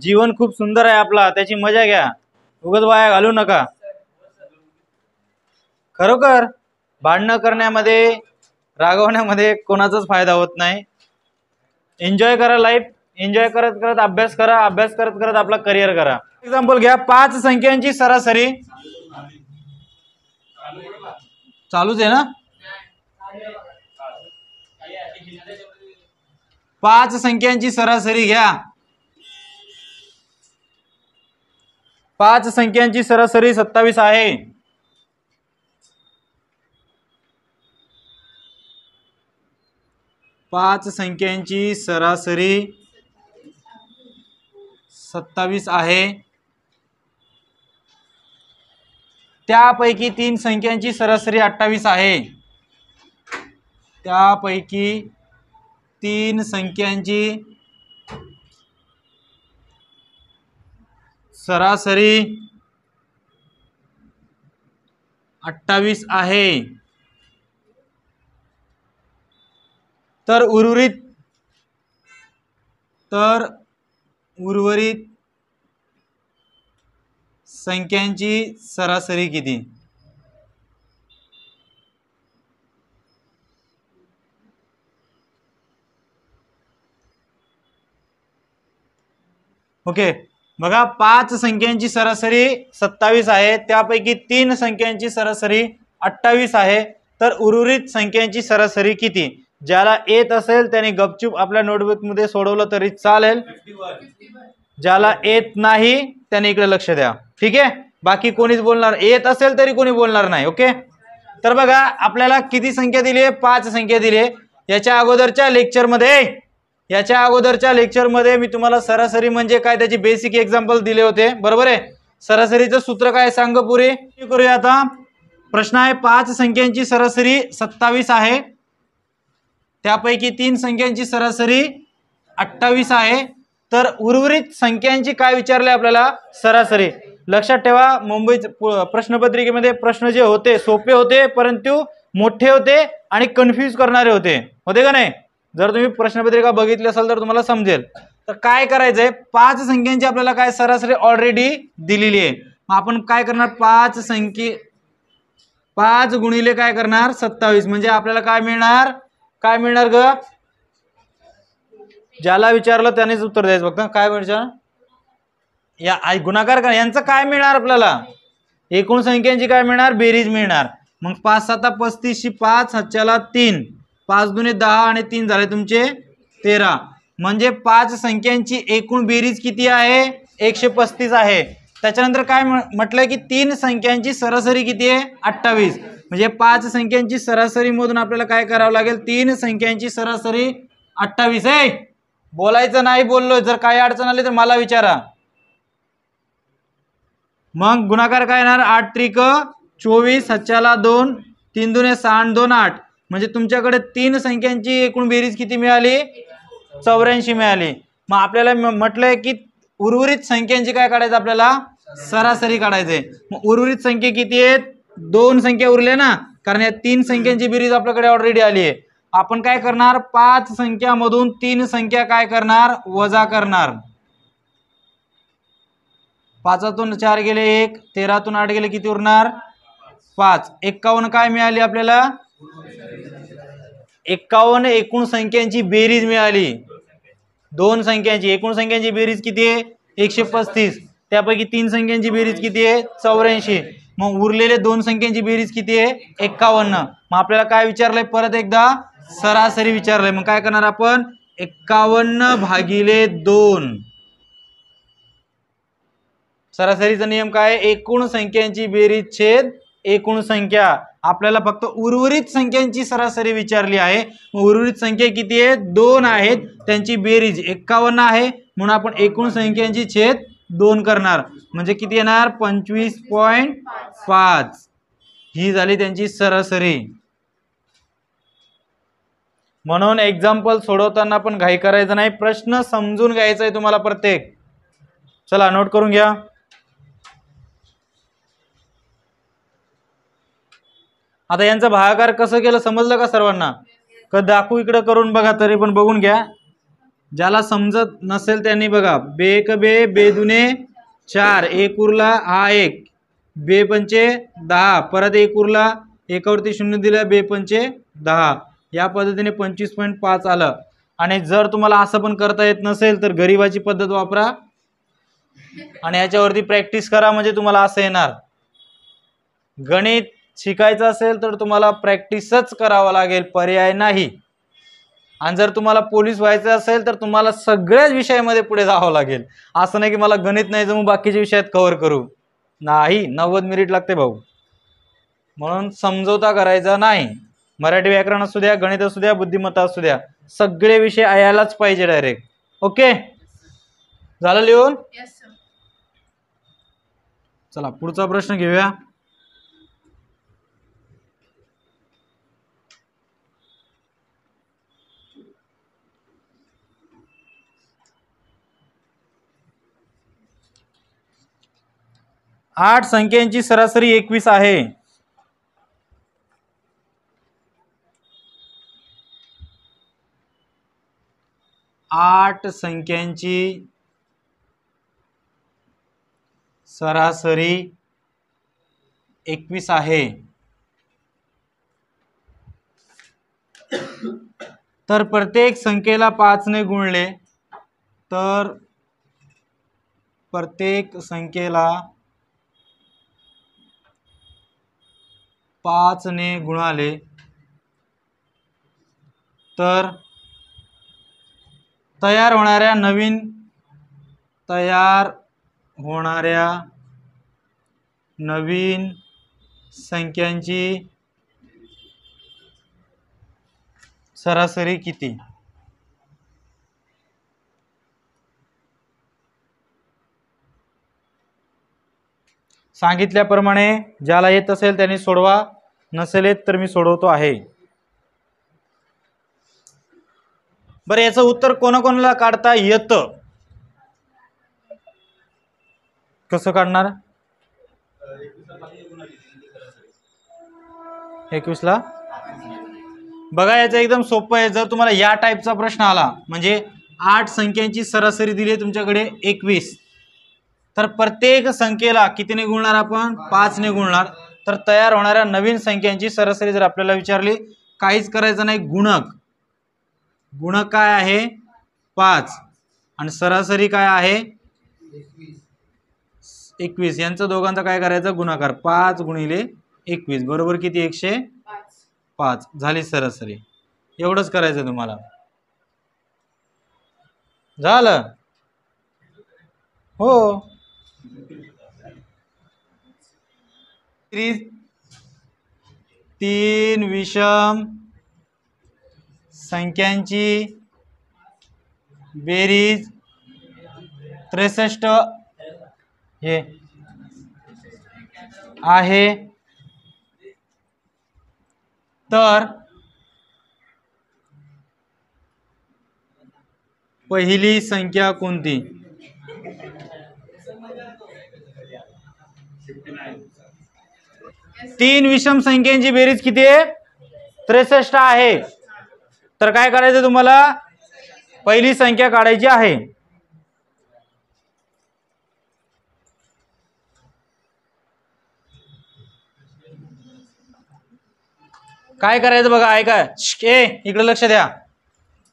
जीवन खूप सुंदर आहे आपला, त्याची मजा घ्या, उगाच वाया घालू नका. खरोखर भांडणं करण्यामध्ये, रागवण्यामध्ये कोणाचाच फायदा होत नाही. एन्जॉय करा लाईफ, एन्जॉय करत करत अभ्यास करा, अभ्यास करत करत आपला करिअर करा. एक्झाम्पल घ्या, 5 संख्यांची सरासरी. चालूच आहे ना. 5 संख्यांची सरासरी घ्या. 5 संख्यांची सरासरी 27 आहे. 5 संख्यांची सरासरी 27 आहे. त्यापैकी 3 संख्यांची सरासरी 28 आहे. त्यापैकी 3 संख्यांची सरासरी 28 आहे. तर उर्वरित संख्यांची सरासरी किती? ओके बघा, 5 संख्यांची सरासरी 27 आहे. त्यापैकी 3 संख्यांची सरासरी 28 आहे. तर उर्वरित संख्यांची सरासरी किती? ज्याला येत असेल त्याने गपचूप आपल्या नोटबुक मध्ये सोडवलं तरी चालेल. ज्याला येत नाही त्याने इकडे लक्ष द्या. ठीक आहे, बाकी कोणीच बोलणार, येत असेल तरी कोणी बोलणार नाही. ओके, तर बघा आपल्याला किती संख्या दिली आहे? 5 संख्या दिली आहे. याच्या अगोदरच्या लेक्चरमध्ये मी तुम्हाला सरासरी म्हणजे काय त्याची बेसिक एक्झाम्पल दिले होते, बरोबर आहे. सरासरीचं सूत्र काय सांग पुरे करूया. आता प्रश्न आहे, 5 संख्यांची सरासरी 27 आहे. त्यापैकी 3 संख्यांची सरासरी 28 आहे. तर उर्वरित संख्यांची काय विचारले आपल्याला? सरासरी. लक्षात ठेवा, मुंबई प्रश्नपत्रिकेमध्ये प्रश्न जे होते सोपे होते, परंतु मोठे होते आणि कन्फ्यूज करणारे होते का नाही? जर तुम्ही प्रश्नपत्रिका बघितली असेल तर तुम्हाला समजेल. तर काय करायचंय, 5 संख्यांची आपल्याला काय सरासरी ऑलरेडी दिलेली आहे. मग आपण काय करणार? 5 गुणिले काय करणार? 27. म्हणजे आपल्याला काय मिळणार ग? ज्याला विचारलं त्यानेच उत्तर द्यायचं. फक्त काय विचार या गुणाकार करा, यांचं काय मिळणार आपल्याला? एकूण संख्यांची काय मिळणार? बेरीज मिळणार. मग 5 7 35, 5 हातच्याला 3, 5 दुने 10 आणि 3 झाले तुमचे 13. म्हणजे 5 संख्यांची एकूण बेरीज किती आहे? 135 आहे. त्याच्यानंतर काय म्हटलंय की 3 संख्यांची सरासरी किती आहे? 28. म्हणजे 5 संख्यांची सरासरी मधून आपल्याला काय करावं लागेल? 3 संख्यांची सरासरी 28 आहे. बोलायचं नाही, बोललो जर काही अडचण आली तर मला विचारा. मग गुणाकार काय येणार? 8 त्रिक 24, हातच्याला 2, 3 दुने 6 आणि 2 8. म्हणजे तुमच्याकडे 3 संख्यांची एकूण बेरीज किती मिळाली? 84 मिळाली. मग आपल्याला म्हटलंय की उर्वरित संख्यांची काय काढायचं? आपल्याला सरासरी काढायचंय. मग उर्वरित संख्या किती आहेत? 2 संख्या उरल्या ना, कारण या 3 संख्यांची बेरीज आपल्याकडे ऑलरेडी आली आहे. आपण काय करणार? 5 संख्यामधून 3 संख्या काय करणार? वजा करणार. 5तून 4 गेले 1, 13तून 8 गेले किती उरणार? 5. 51 काय मिळाली आपल्याला? 51 एकूण संख्यांची बेरीज मिळाली. 2 संख्यांची एकूण संख्यांची बेरीज किती आहे? 135. त्यापैकी 3 संख्यांची बेरीज किती आहे? 84. मग उरलेले 2 संख्यांची बेरीज किती आहे? 51. मग आपल्याला काय विचारलंय? परत एकदा सरासरी विचारलंय. मग काय करणार आपण? 51 भागिले 2. सरासरीचा नियम काय? एकूण संख्यांची बेरीज छेद एकूण संख्या. आपल्याला फक्त उर्वरित संख्यांची सरासरी विचारली आहे. उर्वरित संख्या किती आहेत? 2 आहेत. त्यांची बेरीज 51 आहे, म्हणून आपण एकूण संख्यांची छेद 2 करणार. म्हणजे किती येणार? 25.5. ही झाली त्यांची सरासरी. म्हणून एक्झाम्पल सोडवताना पण घाई करायचं नाही, प्रश्न समजून घ्यायचा आहे तुम्हाला प्रत्येक. चला नोट करून घ्या. आता यांचा भागाकार कसं केलं समजलं का सर्वांना? दाखवू इकडे करून बघा, तरी पण बघून घ्या. ज्याला समजत नसेल त्यांनी बघा, बे एक बे, बे दुने 4, एक उरला हा एक, बे पंचे 10, परत एक उरला, एकावरती 0 दिलं, बे पंचे 10, या पद्धतीने 25.5 आलं. आणि जर तुम्हाला असं पण करता येत नसेल तर गरिबाची पद्धत वापरा आणि याच्यावरती प्रॅक्टिस करा, म्हणजे तुम्हाला असं येणार. गणित शिकायचं असेल तर तुम्हाला प्रॅक्टिसच करावं लागेल, पर्याय नाही. आणि जर तुम्हाला पोलीस व्हायचं असेल तर तुम्हाला सगळ्याच विषयामध्ये पुढे जावं लागेल. असं नाही की मला गणित नाही जमू बाकीच्या विषयात कव्हर करू, नाही. 90 मिनिट लागते भाऊ. म्हणून समजोता करायचा नाही. मराठी व्याकरण असू द्या, गणित असू द्या, बुद्धिमत्ता असू द्या, सगळे विषय यायलाच पाहिजे डायरेक्ट. ओके, झालं लिहून? चला पुढचा प्रश्न घेऊया. आठ संख्यांची सरासरी 21 आहे. आठ संख्यांची सरासरी 21 आहे. तर प्रत्येक संख्येला 5 ने गुणले तर प्रत्येक संख्येला 5 ने गुणाले तर तयार होणाऱ्या नवीन संख्यांची सरासरी किती? सांगितल्याप्रमाणे ज्याला येत असेल त्यांनी सोडवा, नसेल येत तर मी सोडवतो आहे. बरं, याचं उत्तर कोणाकोणाला काढता येतं? कसं काढणार? 21 ला बघा, याचं एकदम सोपं आहे. जर तुम्हाला या टाईपचा प्रश्न आला, म्हणजे 8 संख्यांची सरासरी दिली तुमच्याकडे 21, तर प्रत्येक संख्येला कितीने गुणणार आपण? 5 ने गुणणार. तर तयार होणाऱ्या नवीन संख्यांची सरासरी जर आपल्याला विचारली, काहीच करायचं नाही, गुणक काय आहे? 5 आणि सरासरी काय आहे? 21. यांचं दोघांचा काय करायचं? गुणाकार. 5 गुणिले 21 बरोबर किती? 105 झाली सरासरी. एवढंच करायचं तुम्हाला. झालं हो. तीन विषम संख्यांची बेरीज 63 हे आहे. तर पहिली संख्या कोणती? तीन विषम संख्यांची बेरीज किती आहे? 63 आहे. तर काय करायचं तुम्हाला? पहिली संख्या काढायची आहे. काय करायचं बघा, ऐका, इकडे लक्ष द्या.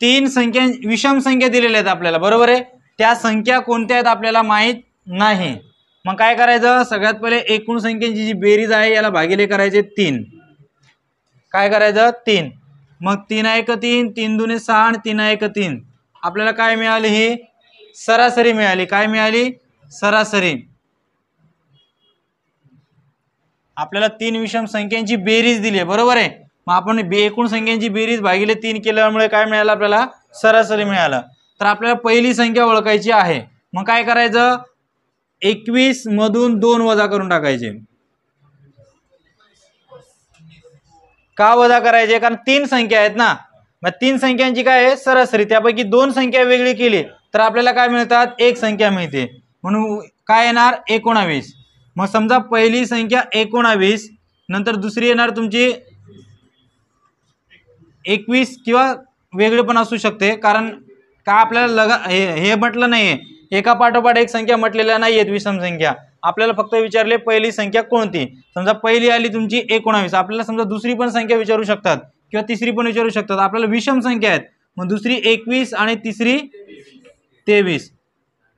तीन संख्या विषम संख्या दिलेल्या आहेत आपल्याला, बरोबर आहे. त्या संख्या कोणत्या आहेत आपल्याला माहित नाही. मग काय करायचं? सगळ्यात पहिले एकूण संख्यांची जी बेरीज आहे याला भागिले करायचे 3. काय करायचं? 3. मग 3 1 3, 3 2 6 आणि 3 1 3. आपल्याला काय मिळाली? ही सरासरी मिळाली. काय मिळाली? सरासरी. आपल्याला तीन विषम संख्यांची बेरीज दिली आहे, बरोबर आहे. मग आपण एकूण संख्यांची बेरीज भागिले 3 केल्यामुळे काय मिळालं? आपल्याला सरासरी मिळालं. तर आपल्याला पहिली संख्या ओळखायची आहे. मग काय करायचं? 21 मधून 2 वजा करून टाकायचे. का वजा करायचे? कारण 3 संख्या आहेत ना. मग 3 संख्यांची काय आहे? सरासरी. त्यापैकी 2 संख्या वेगळी केली तर आपल्याला काय मिळतात? 1 संख्या मिळते. म्हणून काय येणार? 19. मग समजा पहिली संख्या 19, नंतर दुसरी येणार तुमची 21 किंवा वेगळे पण असू शकते, कारण का आपल्याला हे म्हटलं नाहीये, एका पाठोपाठ एक संख्या म्हटलेल्या नाहीयेत विषम संख्या. आपल्याला फक्त विचारले पहिली संख्या कोणती. समजा पहिली आली तुमची 19, आपल्याला समजा दुसरी पण संख्या विचारू शकतात किंवा तिसरी पण विचारू शकतात. आपल्याला विषम संख्या आहेत, मग दुसरी 21 आणि तिसरी 23.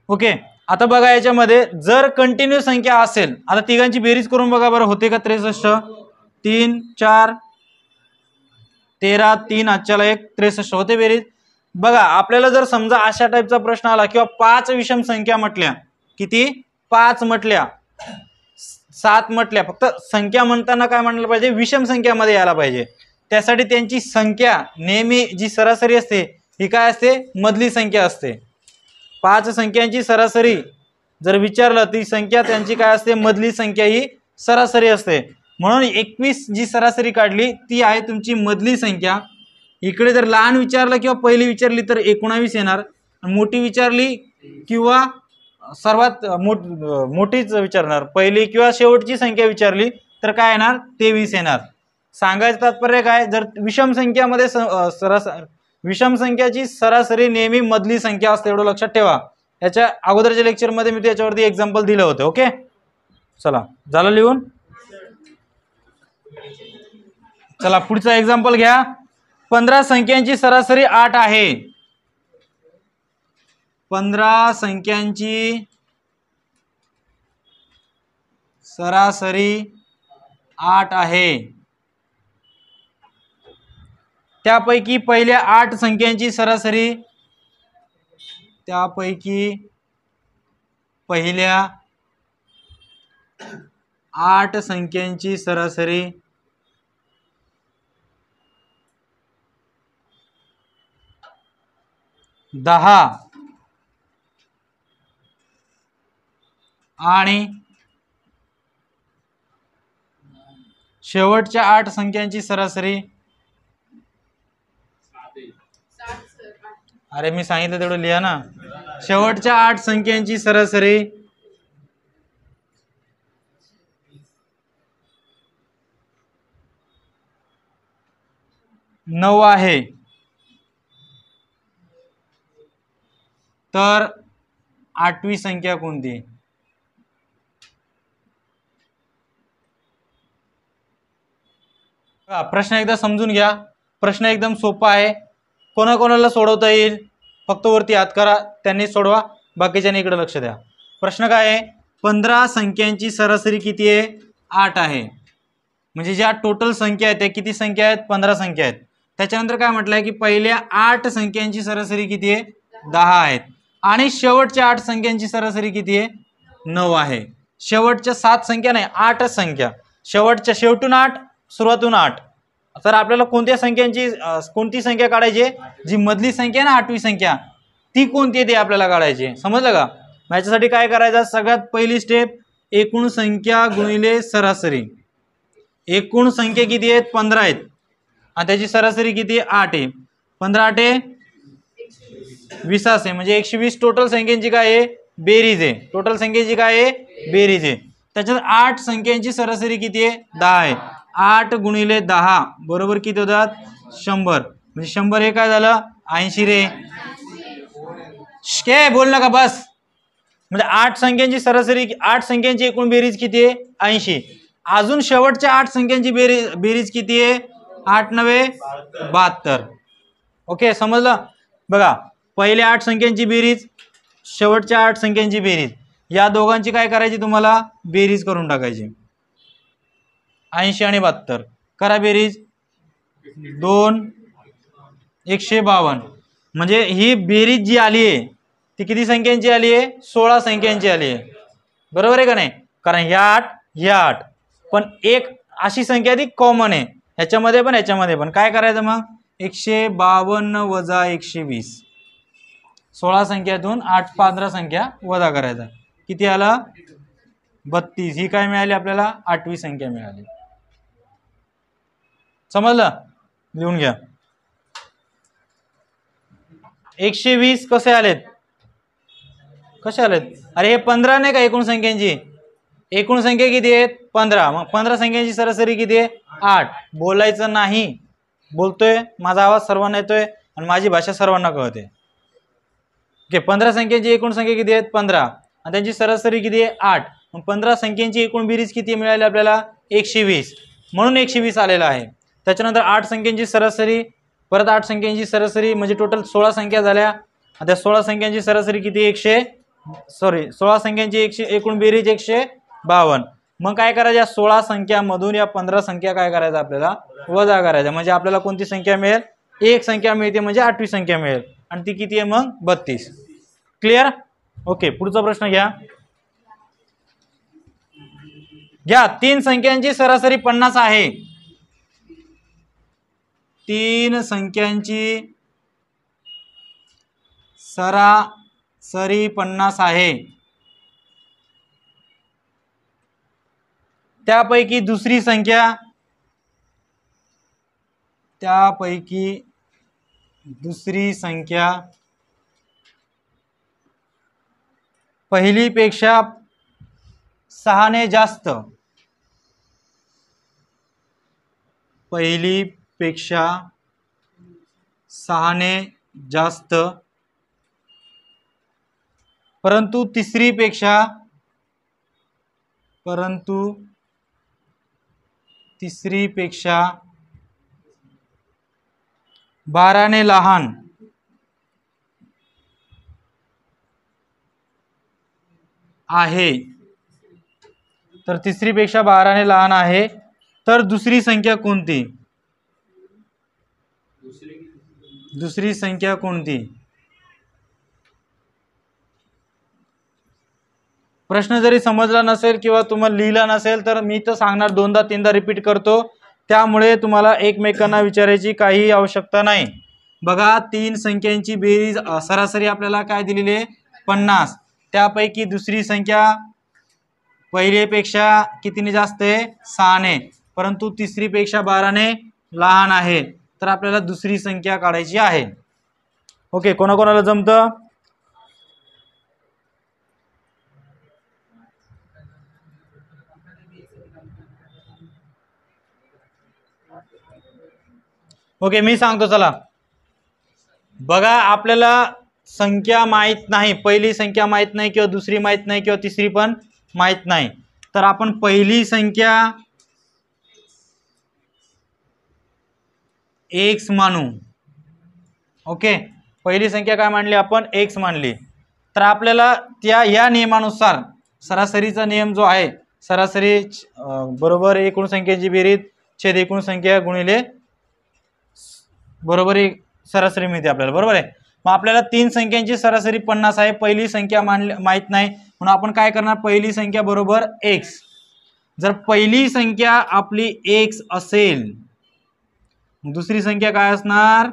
ओके, आता बघा याच्यामध्ये जर कंटिन्यू संख्या असेल, आता तिघांची बेरीज करून बघा बरं, होते का 63? 3 4 13, 3 आजच्याला 1, 63 होते बेरीज. बघा आपल्याला जर समजा अशा टाईपचा प्रश्न आला किंवा 5 विषम संख्या म्हटल्या, किती 5 म्हटल्या, 7 म्हटल्या, फक्त संख्या म्हणताना काय म्हणायला पाहिजे, विषम संख्यामध्ये यायला पाहिजे. त्यासाठी त्यांची संख्या नेहमी जी सरासरी असते ही काय असते, मधली संख्या असते. 5 संख्यांची सरासरी जर विचारलं ती संख्या त्यांची काय असते, मधली संख्या ही सरासरी असते. म्हणून 21 जी सरासरी काढली ती आहे तुमची मधली संख्या. इकडे जर लहान विचारलं किंवा पहिली विचारली तर 19 येणार, मोठी विचारली किंवा सर्वात मोठीच विचारणार, पहिली किंवा शेवटची संख्या विचारली तर काय येणार, 23 येणार. सांगायचं तात्पर्य काय, जर विषम संख्यामध्ये विषम संख्याची सरासरी नेहमी मधली संख्या असते, एवढं लक्षात ठेवा. याच्या अगोदरच्या लेक्चरमध्ये मी त्याच्यावरती एक्झाम्पल दिलं होतं. ओके, चला झालं लिहून. चला पुढचा एक्झाम्पल घ्या. 15 संख्यांची सरासरी 8 आहे. 15 संख्यांची सरासरी 8 आहे. त्यापैकी पहिल्या 8 संख्यांची सरासरी, त्यापैकी पहिल्या 8 संख्यांची सरासरी 10 आणि शेवटच्या 8 संख्यांची सरासरी, अरे मी सांगितलं तेवढं लिहा ना, शेवटच्या 8 संख्यांची सरासरी 9 आहे. तर 8वी संख्या कोणती. प्रश्न एकदा समजून घ्या. प्रश्न एकदम सोपा आहे, कोणाकोणाला सोडवता येईल. फक्त वरती हात करा, त्यांनी सोडवा, बाकीच्यांनी इकडे लक्ष द्या. प्रश्न काय आहे, 15 संख्यांची सरासरी किती आहे, 8 आहे. म्हणजे ज्या टोटल संख्या आहेत त्या किती संख्या आहेत, 15 संख्या आहेत. त्याच्यानंतर काय म्हटलंय की पहिल्या 8 संख्यांची सरासरी किती आहे, 10 आहेत. आणि शेवटच्या 8 संख्यांची सरासरी किती आहे, 9 आहे. शेवटच्या 7 संख्या नाही, 8 संख्या. शेवटच्या शेवटून 8, सुरुवातून 8. तर आपल्याला कोणत्या संख्यांची कोणती संख्या काढायची, जी मधली संख्या ना 8वी संख्या, ती कोणती आहे ते आपल्याला काढायची. समजलं का. याच्यासाठी काय करायचं, सगळ्यात पहिली स्टेप, एकूण संख्या गुणिले सरासरी. एकूण संख्या किती आहेत, 15 आहेत आणि त्याची सरासरी किती आहे, 8 आहे. 15 8 20 आहे, म्हणजे 120 टोटल संख्यांची काय आहे, बेरीज आहे. टोटल संख्येची काय आहे, बेरीज आहे. त्याच्यात 8 संख्यांची सरासरी किती आहे, 10 आहे. 8 गुणिले 10 बरोबर किती होतात, 100. म्हणजे 100 हे काय झालं, 80 रे. काय बोल नका बस. म्हणजे 8 संख्यांची सरासरी, 8 संख्यांची एकूण बेरीज किती आहे, 80. अजून शेवटच्या 8 संख्यांची बेरीज किती आहे, 8 9 72. ओके, समजलं. बघा पहिल्या 8 संख्यांची बेरीज, शेवटच्या 8 संख्यांची बेरीज, या दोघांची काय करायची, तुम्हाला बेरीज करून टाकायची. 80 आणि 72 करा बेरीज, 2 152. म्हणजे ही बेरीज जी आली आहे ती किती संख्यांची आली आहे, 16 संख्यांची आली आहे. बरोबर आहे का नाही. कारण ह्या 8 ह्या 8, पण एक अशी संख्या ती कॉमन आहे ह्याच्यामध्ये पण ह्याच्यामध्ये पण. काय करायचं मग, 152 वजा 120, 16 संख्यातून 8 15 संख्या वजा करायचा, किती आला, 32. ही काय मिळाली आपल्याला, 8वी संख्या मिळाली. समजलं, लिहून घ्या. 120 कसे आलेत, कसे आलेत, अरे हे 15 नाही का एकूण संख्यांची, एकूण संख्या किती आहेत, 15. मग 15 संख्यांची सरासरी किती आहे, 8. बोलायचं नाही, बोलतोय, माझा आवाज सर्वांना येतोय आणि माझी भाषा सर्वांना कळते. ओके, 15 संख्यांची एकूण संख्या किती आहेत 15 आणि त्यांची सरासरी किती आहे 8. मग 15 संख्यांची एकूण बेरीज किती मिळाली आपल्याला 120, म्हणून 120 आलेला आहे. त्याच्यानंतर 8 संख्यांची सरासरी, परत 8 संख्यांची सरासरी, म्हणजे टोटल 16 संख्या झाल्या. त्या 16 संख्यांची सरासरी किती 16 संख्यांची एकूण बेरीज 152. मग काय करायचं, 16 संख्यामधून या 15 संख्या काय करायचं आपल्याला वजा करायच्या, म्हणजे आपल्याला कोणती संख्या मिळेल, एक संख्या मिळते, म्हणजे 8वी संख्या मिळेल आणि ती किती आहे मग 32. क्लिअर. ओके, पुढचा प्रश्न घ्या. 3 संख्यांची सरासरी 50 आहे. 3 संख्यांची सरासरी 50 आहे. त्यापैकी दुसरी संख्या पहिलीपेक्षा 6 ने जास्त, पहिलीपेक्षा 6 ने जास्त, परंतु तिसरीपेक्षा 12 ने लहान आहे. तर तिसरीपेक्षा 12 ने लहान आहे, तर दुसरी संख्या कोणती, दुसरी संख्या कोणती. प्रश्न जरी समजला नसेल किंवा तुम्हाला लिहिला नसेल तर मी तर सांगणार, 2दा 3दा रिपीट करतो, त्यामुळे तुम्हाला एकमेकांना विचारायची काही आवश्यकता नाही. बघा, 3 संख्यांची बेरीज सरासरी आपल्याला काय दिलेली आहे 50. त्यापैकी दुसरी संख्या पहिलेपेक्षा कितीने जास्त आहे 6 ने, परंतु तिसरीपेक्षा 12 ने लहान आहे. तर आपल्याला दुसरी संख्या काढायची आहे. ओके, कोणाकोणाला जमतं. ओके, मी सांगतो चला. बघा, आपल्याला संख्या माहित नाही, पहिली संख्या माहित नाही किंवा दुसरी माहित नाही किंवा तिसरी पण माहित नाही, तर आपण पहिली संख्या x मानू. ओके, पहिली संख्या काय मानली आपण x मानली. तर आपल्याला या नियमानुसार सरासरीचा नियम जो आहे, सरासरी बरोबर एकूण संख्येची बेरीज छेद एकूण संख्या गुणिले बरोबर एक सरासरी मिळते आपल्याला, बरोबर आहे. मग आपल्याला 3 संख्यांची सरासरी 50 आहे, पहिली संख्या माहित नाही, म्हणून आपण काय करणार, पहिली संख्या बरोबर x. जर पहिली संख्या आपली x असेल, दुसरी संख्या काय असणार,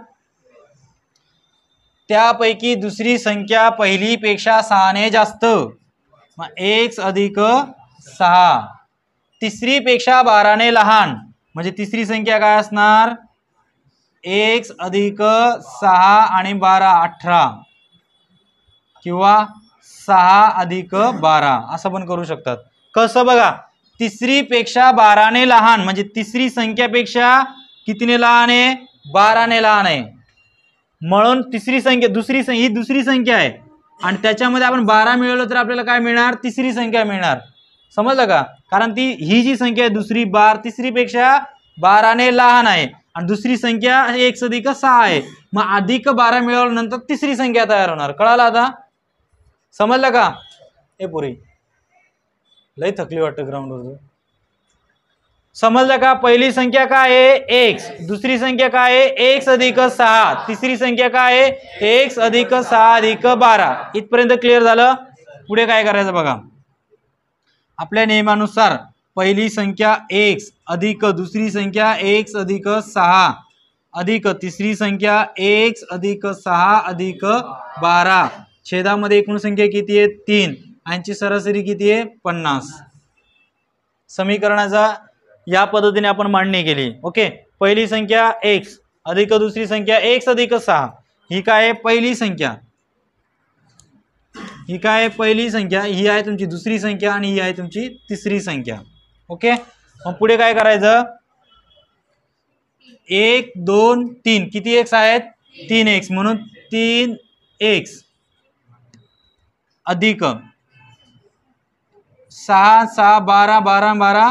त्यापैकी दुसरी संख्या पहिलीपेक्षा 6 ने जास्त, मग x अधिक 6. तिसरीपेक्षा 12 ने लहान, म्हणजे तिसरी संख्या काय असणार, x अधिक 6 आणि 12 18, किंवा 6 अधिक 12 असं पण करू शकतात. कसं बघा, तिसरीपेक्षा 12 ने लहान, म्हणजे तिसरी संख्यापेक्षा कितीने लहान आहे 12 ने लहान आहे, म्हणून तिसरी संख्या ही दुसरी संख्या आहे आणि त्याच्यामध्ये आपण 12 मिळवलं तर आपल्याला काय मिळणार, तिसरी संख्या मिळणार. समजलं का, कारण ही जी संख्या आहे दुसरी तिसरीपेक्षा 12 ने लहान आहे आणि दुसरी संख्या x अधिक 6 आहे, मग अधिक 12 मिळवल्यानंतर तिसरी संख्या तयार होणार. कळालं आता, समजलं का. हे पुरी लय थकली वाटतं ग्राउंडवर. समजलं का, पहिली संख्या काय आहे x, दुसरी संख्या काय आहे x अधिक 6, तिसरी संख्या काय आहे x अधिक 6 अधिक 12. इथपर्यंत क्लिअर झालं. पुढे काय करायचं बघा, आपल्या नियमानुसार पहिली संख्या x अधिक दुसरी संख्या x अधिक 6 अधिक तिसरी संख्या x अधिक 6 अधिक 12, छेदामध्ये एकूण संख्या किती आहे 3, यांची सरासरी किती आहे 50. समीकरणाचा या पद्धतीने आपण मांडणी केली. ओके, पहिली संख्या x अधिक दुसरी संख्या x अधिक 6, ही काय आहे पहिली संख्या, ही काय आहे पहिली संख्या, ही आहे तुमची दुसरी संख्या आणि ही आहे तुमची तिसरी संख्या. ओके, मग पुढे काय करायचं, 1 2 3 किती x आहेत 3x, म्हणून 3x अधिक 6 6 12 12 12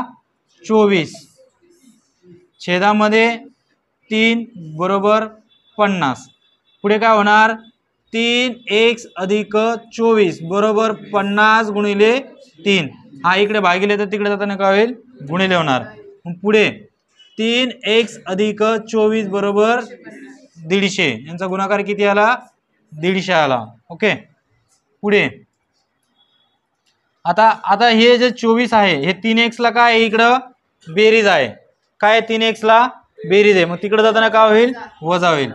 24 छेदामध्ये 3 बरोबर 50. पुढे काय होणार 3x अधिक 24 बरोबर 50 गुणिले 3. हा इकडे भागिले तर तिकडे जाताना काय होईल गुणिले होणार. मग पुढे 3x अधिक 24 बरोबर 150. यांचा गुणाकार किती आला 150 आला. ओके पुढे आता हे जे 24 आहे हे 3x ला काय आहे इकडं बेरीज आहे. काय 3x ला बेरीज आहे. मग तिकडे जाताना काय होईल वजा होईल.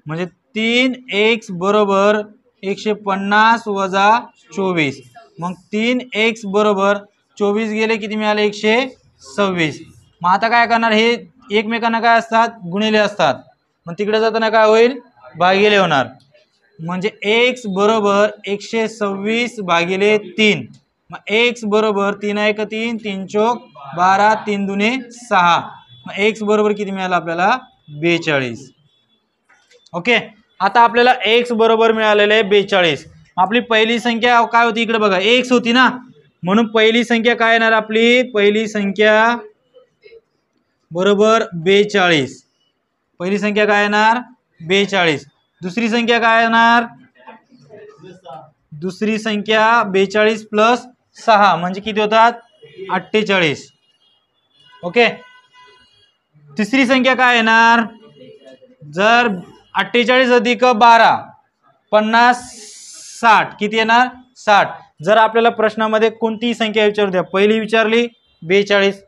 म्हणजे 3x बरोबर 150 वजा 24. मग 3x बरोबर 24 गेले किती मिळाले 126. मग आता काय करणार हे एकमेकांना काय असतात गुणिले असतात. मग तिकडे जाताना काय होईल भागिले होणार. म्हणजे x बरोबर 126 भागिले 3. मग x बरोबर 3 1 3 3 चौक 12 3 दुने 6. मग x बरोबर किती मिळालं आपल्याला 42. ओके आता आपल्याला x बरोबर मिळालेले आहे 42. आपली पहिली संख्या काय होती इकडे बघा x होती ना म्हणून पहिली संख्या काय येणार आपली पहिली संख्या बरोबर 42. पहिली संख्या काय येणार 42. दुसरी संख्या काय येणार दुसरी संख्या 42 प्लस 6 म्हणजे किती होतात 48. ओके तिसरी संख्या काय येणार जर 48 अधिक 12 50 60 किती येणार 60. जर आपल्याला प्रश्नामध्ये कोणतीही संख्या विचारू द्या पहिली विचारली 42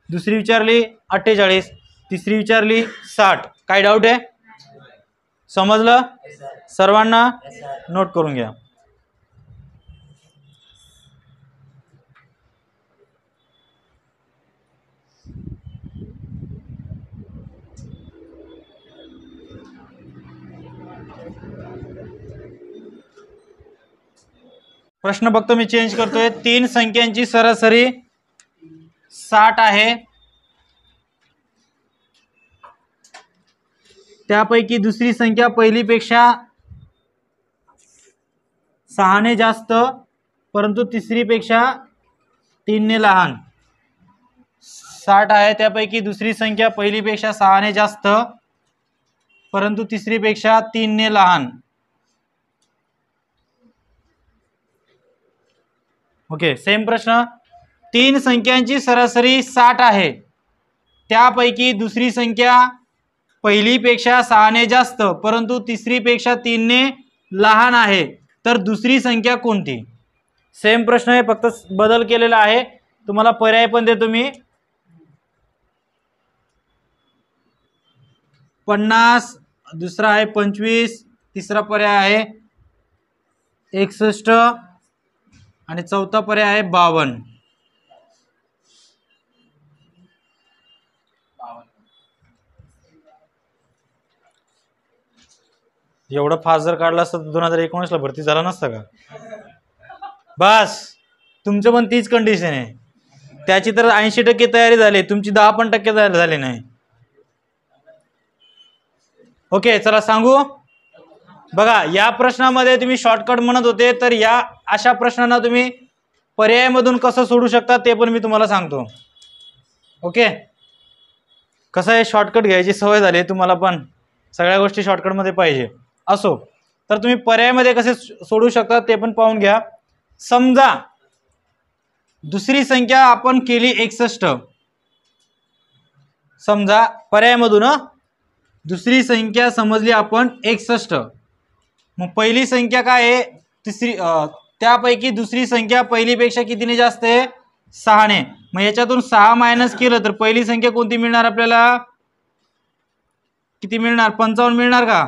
दुसरी विचारली 48 तिसरी विचारली 60. काय डाऊट आहे समजलं सर्वांना नोट करून घ्या. प्रश्न फक्त मी चेंज करतोय. 3 संख्यांची सरासरी 60 आहे. त्यापैकी दुसरी संख्या पहिलीपेक्षा 6 ने जास्त परंतु तिसरीपेक्षा 3 ने लहान. 60 आहे त्यापैकी दुसरी संख्या पहिलीपेक्षा 6 ने जास्त परंतु तिसरीपेक्षा 3 ने लहान. ओके सेम प्रश्न. 3 संख्यांची सरासरी 60 आहे त्यापैकी दुसरी संख्या पहिलीपेक्षा 6 ने जास्त परंतु तिसरीपेक्षा 3 ने लहान आहे तर दुसरी संख्या कोणती. सेम प्रश्न आहे फक्त बदल केलेला आहे. तुम्हाला पर्याय पण देतो मी. 50 दुसरा आहे 25 तिसरा पर्याय आहे 61 आणि चौथा पर्याय आहे 52. एवढं फास्ट जर काढला असतं 2019 ला भरती झाला नसता का. बस तुमचं पण तीच कंडिशन आहे. त्याची तर 80% तयारी झाली तुमची 10% तयारी झाली नाही. ओके चला सांगू बघा या प्रश्नामध्ये तुम्ही शॉर्टकट म्हणत होते तर या अशा प्रश्नांना तुम्ही पर्यायामधून कसं सोडू शकता ते पण मी तुम्हाला सांगतो. ओके कसं आहे शॉर्टकट घ्यायची सवय झाली तुम्हाला पण सगळ्या गोष्टी शॉर्टकटमध्ये पाहिजे असो तर तुम्ही पर्यायामध्ये कसे सोडू शकता ते पण पाहून घ्या. समजा दुसरी संख्या आपण केली 61. समजा पर्यायामधून दुसरी संख्या समजली आपण 61. मग पहिली संख्या काय आहे तिसरी त्यापैकी दुसरी संख्या पहिलीपेक्षा कितीने जास्त आहे 6 ने. मग याच्यातून 6 मायनस केलं तर पहिली संख्या कोणती मिळणार आपल्याला किती मिळणार 55 मिळणार का.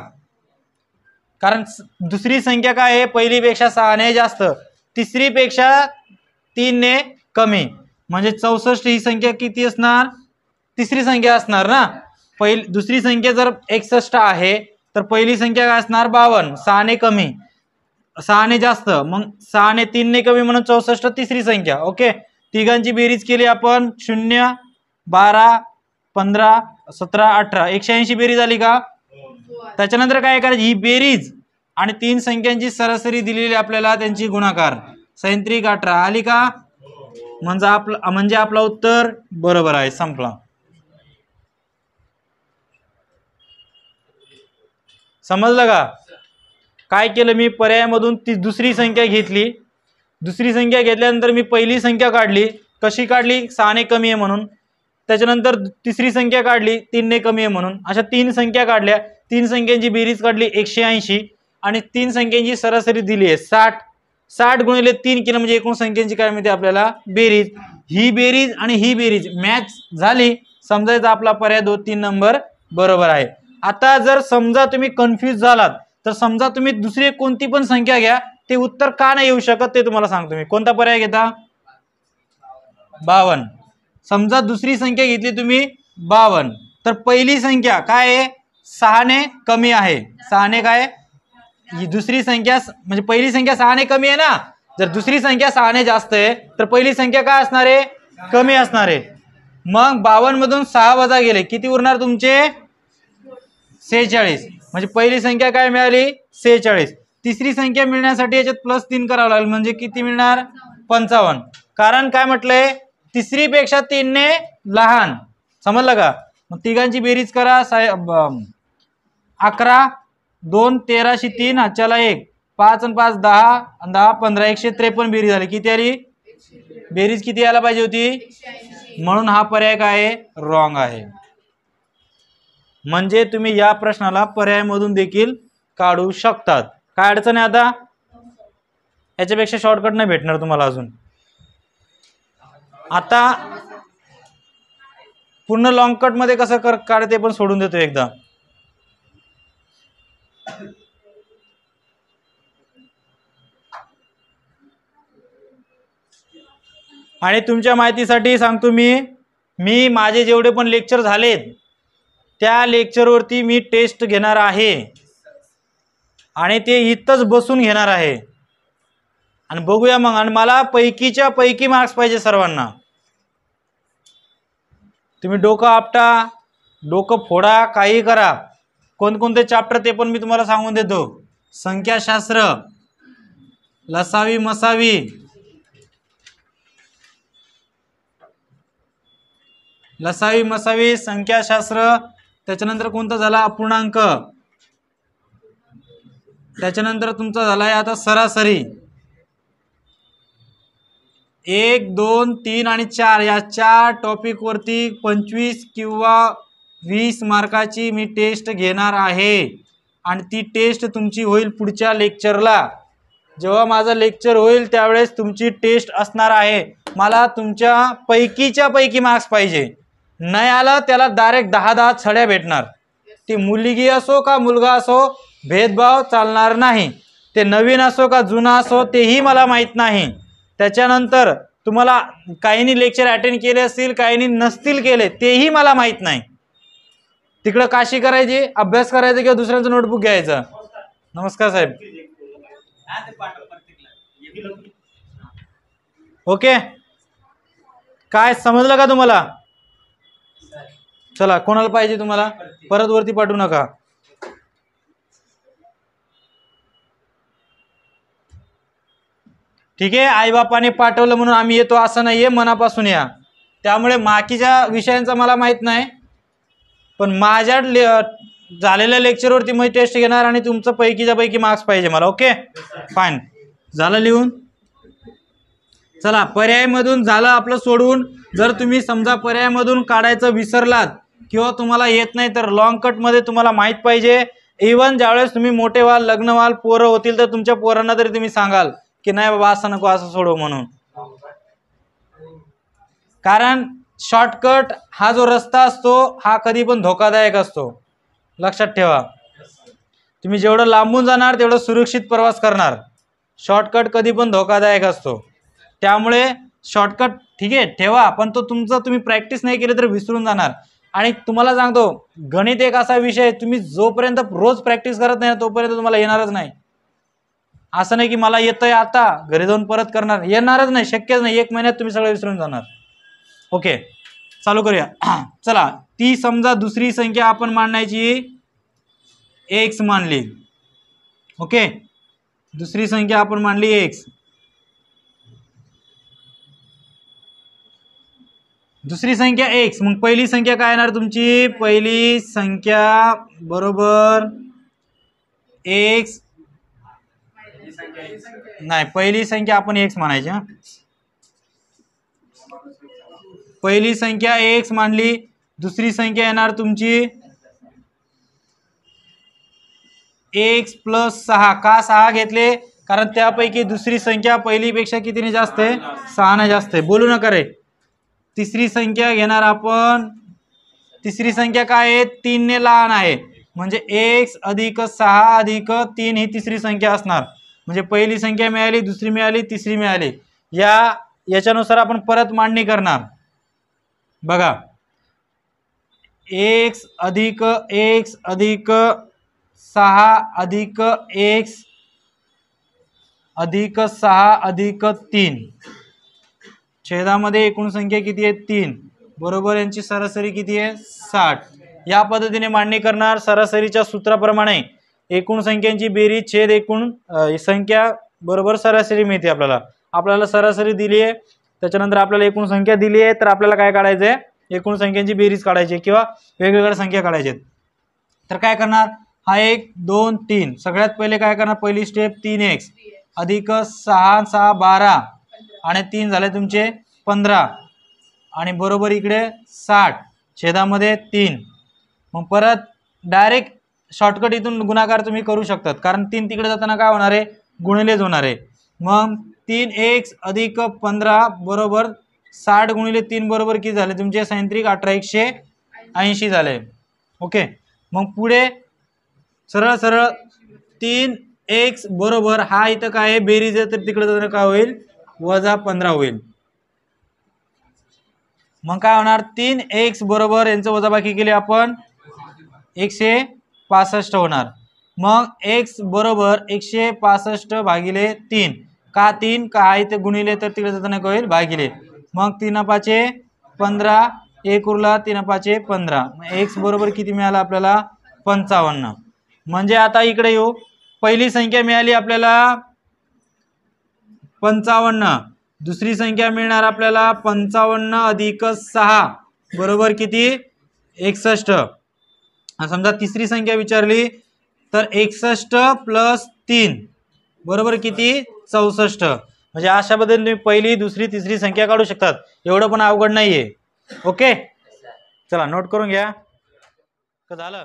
कारण दुसरी संख्या काय आहे पहिलीपेक्षा 6 ने जास्त तिसरीपेक्षा 3 ने कमी म्हणजे 64 ही संख्या किती असणार तिसरी संख्या असणार ना. दुसरी संख्या जर 61 आहे तर पहिली संख्या काय असणार 52. 6 ने कमी 6 ने जास्त मग 6 ने 3 ने कमी म्हणून 64 तिसरी संख्या. ओके तिघांची बेरीज केली आपण 0 12 15 17 18 180 बेरीज आली का. त्याच्यानंतर काय करायची ही बेरीज आणि 3 संख्यांची सरासरी दिलेली आपल्याला त्यांची गुणाकार 3718 आली का? म्हणजे आपला उत्तर बरोबर आहे. संपला. समजलं का? काय केलं मी? पर्यायामधून ती दुसरी संख्या घेतली. दुसरी संख्या घेतल्यानंतर मी पहिली संख्या काढली. कशी काढली? 6 ने कमी आहे म्हणून. त्याच्यानंतर तिसरी संख्या काढली 3 ने कमी आहे म्हणून. अशा 3 संख्या काढल्या. 3 संख्यांची बेरीज काढली 180 आणि 3 संख्यांची सरासरी दिली आहे 60. 60 गुणिले 3 केलं म्हणजे एकूण संख्यांची काय मिळते आपल्याला? बेरीज. ही बेरीज आणि ही बेरीज मॅच झाली. समजायचा आपला पर्याय 2-3 नंबर बरोबर आहे. आता जर समजा तुम्ही कन्फ्यूज झालात तर समजा तुम्ही दुसरी कोणती पण संख्या घ्या, ते उत्तर का नाही येऊ शकत ते तुम्हाला सांगतो मी. कोणता पर्याय घेता? 52. समजा दुसरी संख्या घेतली तुम्ही 52 तर पहिली संख्या काय आहे? 6 ने कमी आहे. 6 ने काय? ही दुसरी संख्या म्हणजे पहिली संख्या 6 ने कमी आहे ना. जर दुसरी संख्या 6 ने जास्त आहे तर पहिली संख्या काय असणार आहे? कमी असणार आहे. मग 52 मधून 6 वजा गेले किती उरणार तुमचे? 46. म्हणजे पहिली संख्या काय मिळाली? 46. तिसरी संख्या मिळण्यासाठी याच्यात +3 करावं लागेल म्हणजे किती मिळणार? 55. कारण काय म्हटलंय? तिसरी पेक्षा 3 ने लहान. समजलं का? मग तिघांची बेरीज करा. 11 2 13 3 चला 1 5 आणि 5 10 आणि 10 15 153 बेरीज झाली. किती आली? बेरीज किती यायला पाहिजे होती? म्हणून हा पर्याय काय आहे? रॉंग आहे. म्हणजे तुम्ही या प्रश्नाला पर्यायामधून देखील काढू शकतात. काय अडचण आहे आता? याच्यापेक्षा शॉर्टकट नाही भेटणार तुम्हाला अजून. आता पूर्ण लॉंग कट मध्ये कसं काढते पण सोडून देतो एकदा. आणि तुमच्या माहितीसाठी सांगतो मी माझे जेवढे पण लेक्चर झालेत त्या लेक्चरवरती मी टेस्ट घेणार आहे आणि ते इथंच बसून घेणार आहे. आणि बघूया मग. आणि मला पैकीच्या पैकी मार्क्स पाहिजे सर्वांना. तुम्ही डोकं आपटा, डोकं फोडा, काही करा. कोणकोणते चॅप्टर ते पण मी तुम्हाला सांगून देतो. संख्याशास्त्र, लसावी मसावी, लसावी मसावी, संख्याशास्त्र. त्याच्यानंतर कोणता झाला? अपूर्णांक. त्याच्यानंतर तुमचा झालाय आता सरासरी. 1 2 3 आणि 4 या 4 टॉपिक वरती 25 किंवा 20 मार्काची मी टेस्ट घेणार आहे. आणि ती टेस्ट तुमची होईल पुढच्या लेक्चरला. जेव्हा माझं लेक्चर होईल त्यावेळेस तुमची टेस्ट असणार आहे. मला तुमच्या पैकीच्या पैकी मार्क्स पाहिजे. नाही आलं त्याला डायरेक्ट 10-10 छड्या भेटणार. ती मुलगी असो का मुलगा असो भेदभाव चालणार नाही. ते नवीन असो का जुना असो तेही मला माहीत नाही. त्याच्यानंतर तुम्हाला काहींनी लेक्चर अटेंड केले असतील, काहींनी नसतील केले तेही मला माहीत नाही. तिकडं काशी करायची, अभ्यास करायचा किंवा दुसऱ्यांचं नोटबुक घ्यायचं. नमस्कार साहेब. ओके, काय समजलं का तुम्हाला? चला, कोणाला पाहिजे तुम्हाला? परत वरती पाठवू नका. ठीक आहे. आईबापाने पाठवलं म्हणून आम्ही येतो असं नाहीये, मनापासून या. त्यामुळे बाकीच्या विषयांचा मला माहित नाही, पण माझ्या झालेल्या लेक्चरवरती मी टेस्ट घेणार आणि तुमचं पैकीच्या पैकी मार्क्स पाहिजे मला. Okay fine. झालं लिहून? चला, पर्यायमधून झालं आपलं सोडून. जर तुम्ही समजा पर्यायमधून काढायचं विसरलात किंवा तुम्हाला येत नाही तर लॉंग कट मध्ये तुम्हाला माहित पाहिजे. इव्हन ज्यावेळेस तुम्ही मोठे व्हाल, लग्न व्हाल, पोरं होतील तर तुमच्या पोरांना तरी तुम्ही सांगाल की नाही बाबा असं नको, असं सोडव म्हणून. कारण शॉर्टकट हा जो रस्ता असतो हा कधी पण धोकादायक असतो. लक्षात ठेवा. तुम्ही जेवढं लांबून जाणार तेवढं सुरक्षित प्रवास करणार. शॉर्टकट कधी पण धोकादायक असतो. त्यामुळे शॉर्टकट ठीक आहे ठेवा, पण तो तुमचा तुम्ही प्रॅक्टिस नाही केली तर विसरून जाणार. आणि तुम्हाला सांगतो, गणित एक असा विषय तुम्ही जोपर्यंत रोज प्रॅक्टिस करत नाही तोपर्यंत तुम्हाला येणारच नाही. असं नाही की मला येतंय आता घरी जाऊन परत करणार, येणारच नाही, शक्यच नाही. 1 महिन्यात तुम्ही सगळं विसरून जाणार. ओके, चालू करूया. चला, ती समजा दुसरी संख्या आपण मांडायची x मानली. ओके, दुसरी संख्या आपण मांडली x, दुसरी संख्या x, मग पहिली संख्या काय येणार तुमची? पहिली संख्या बरोबर x, नाही पहिली संख्या आपण x मानायची हा, पहिली संख्या x मानली, दुसरी संख्या येणार तुमची x प्लस 6. का 6 घेतले? कारण त्यापैकी दुसरी संख्या पहिलीपेक्षा कितीने जास्त आहे? 6 ने जास्त आहे. बोलू नका रे. तिसरी संख्या घेणार आपण, तिसरी संख्या काय आहे? 3 ने लहान आहे, म्हणजे x अधिक 6 अधिक 3 ही तिसरी संख्या असणार. म्हणजे पहिली संख्या मिळाली, दुसरी मिळाली, तिसरी मिळाली. याच्यानुसार आपण परत मांडणी करणार. बघा, x अधिक 6 अधिक x अधिक 6 अधिक 3, छेदामध्ये एकूण संख्या किती आहे? 3, बरोबर यांची सरासरी किती आहे? 60. या पद्धतीने मांडणी करणार. सरासरीच्या सूत्राप्रमाणे एकूण संख्यांची बेरीज छेद एकूण संख्या बरोबर सरासरी मिळते. आपल्याला सरासरी दिली आहे, त्याच्यानंतर आपल्याला एकूण संख्या दिली आहे, तर आपल्याला काय काढायचं आहे? एकूण संख्यांची बेरीज काढायची किंवा वेगवेगळ्या संख्या काढायच्या. तर काय करणार? हा 1 2 3, सगळ्यात पहिले काय करणार? पहिली स्टेप 3x अधिक 6 6 12 आणि 3 झाले तुमचे 15 आणि बरोबर इकडे 60, छेदामध्ये 3. मग परत डायरेक्ट शॉर्टकट इथून गुणाकार तुम्ही करू शकतात, कारण 3 तिकडे जाताना काय होणार आहे? गुणिलेच होणार आहे. मग 3x अधिक 15 बरोबर 60 गुणिले 3 बरोबर किती झाले तुमचे? 37 18 180 झाले. ओके, मग पुढे सरळ सरळ 3x बरोबर हा इथं काय आहे? बेरीज आहे, तर तिकडे जाताना काय होईल? वजा 15 होईल. मग काय होणार? 3x बरोबर यांचं वजाबाकी केली आपण 165 होणार. मग x बरोबर 165 भागिले 3. का 3? का इथे गुणिले, तर तिकडे जाताना काय होईल? भागिले. मग 3 5 15, 1 उरला, 3 5 15. मग x बरोबर किती मिळाला आपल्याला? 55. म्हणजे आता इकडे येऊ, पहिली संख्या मिळाली आपल्याला 55, दुसरी संख्या मिळणार आपल्याला 55 अधिक 6 बरोबर किती? 61. समजा तिसरी संख्या विचारली तर 61 प्लस 3 बरोबर किती? 64. म्हणजे अशा पद्धतीने तुम्ही पहिली, दुसरी, तिसरी संख्या काढू शकतात. एवढं पण अवघड नाहीये. ओके, चला नोट करून घ्या. झालं.